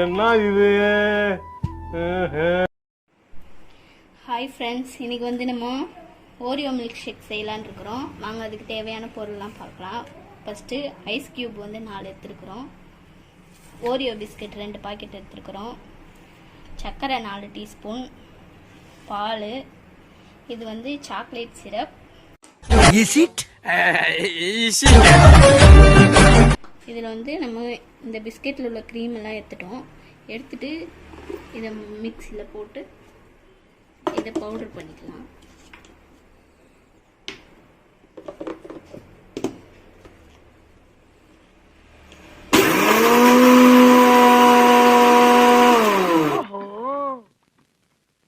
என்ன இது? Hi friends, இன்னைக்கு வந்து நம்ம ஓரியோ மில்க் ஷேக் செய்யலான்னு இருக்கிறோம். வாங்க அதுக்கு தேவையான பொருள்லாம் பார்க்கலாம். ஃபஸ்ட்டு ஐஸ் க்யூப் வந்து 4 எடுத்துருக்குறோம். ஓரியோ பிஸ்கட் 2 பாக்கெட் எடுத்துருக்குறோம். சர்க்கரை 4 டீஸ்பூன், பால், இது வந்து சாக்லேட் சிரப். இதில் வந்து நம்ம இந்த பிஸ்கெட்டில் உள்ள க்ரீம் எல்லாம் எடுத்துட்டு இதை மிக்சியில் போட்டு இதை பவுடர் பண்ணிக்கலாம்.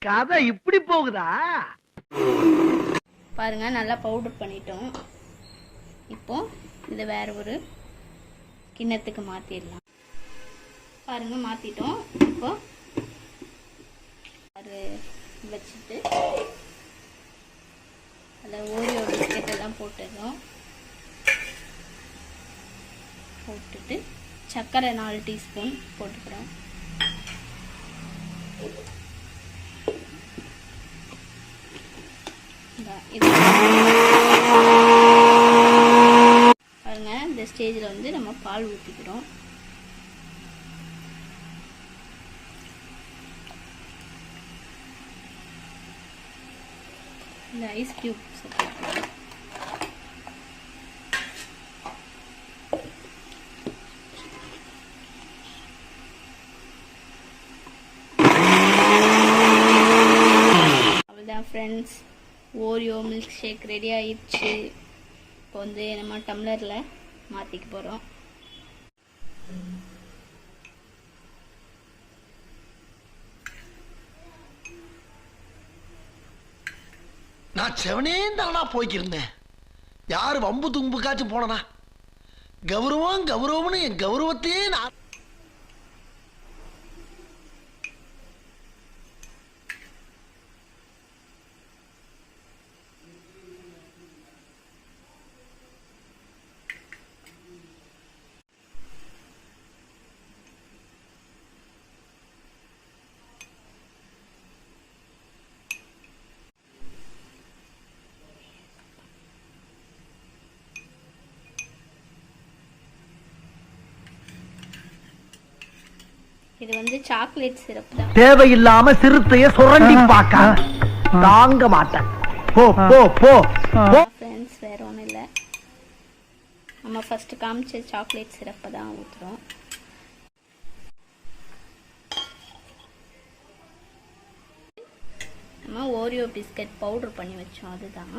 கதை இப்படி போகுதா? பாருங்க, நல்லா பவுடர் பண்ணிட்டோம். இப்போ இதை வேற ஒரு கிண்ணத்துக்கு மாத்திடலாம். பாருங்க, மாத்திட்டோம். இப்போ வச்சுட்டு அதில் ஓரியோ பிஸ்கெட் எல்லாம் போட்டுட்டு சர்க்கரை 4 டீஸ்பூன் போட்டுக்கிறோம். பாருங்க, இந்த ஸ்டேஜில் வந்து நம்ம பால் ஊற்றிக்கிறோம். இந்த ஐஸ் கியூப் அவ்வளோதான் friends, Oreo milk shake ready ஆயிடுச்சு. இப்போ வந்து நம்ம டம்ளரில் மாற்றிக்க போகிறோம். நான் செவனேந்தானா போய்க்கிருந்தேன். யாரு வம்பு தும்புக்காச்சும் போனனா? கௌரவம் கௌரவம்னு என் கௌரவத்தையே நான் இது வந்து சாக்லேட் சிரப் தான். தேவையில்லாம சிறுத்தைய சுரண்டி பார்க்க தாங்க மாட்டேன். போ போ போ. ஃப்ரெண்ட்ஸ், வேற ஒன்றும் இல்லை. நம்ம ஃபர்ஸ்ட் காமிச்ச சாக்லேட் சிரப்பை தான் ஊற்றுறோம். நம்ம ஓரியோ பிஸ்கட் பவுடர் பண்ணி வச்சோம், அதுதான்.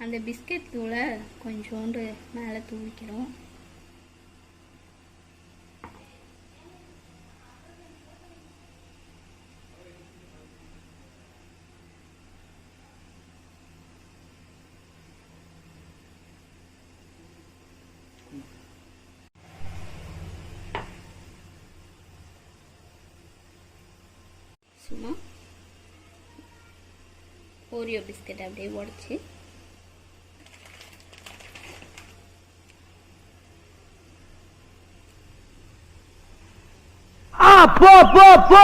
அந்த பிஸ்கெட் தூளை கொஞ்சோண்டு மேலே தூவிக்கிறோம். சும்மா ஓரியோ பிஸ்கெட் அப்படியே உடைச்சி போ போ போ.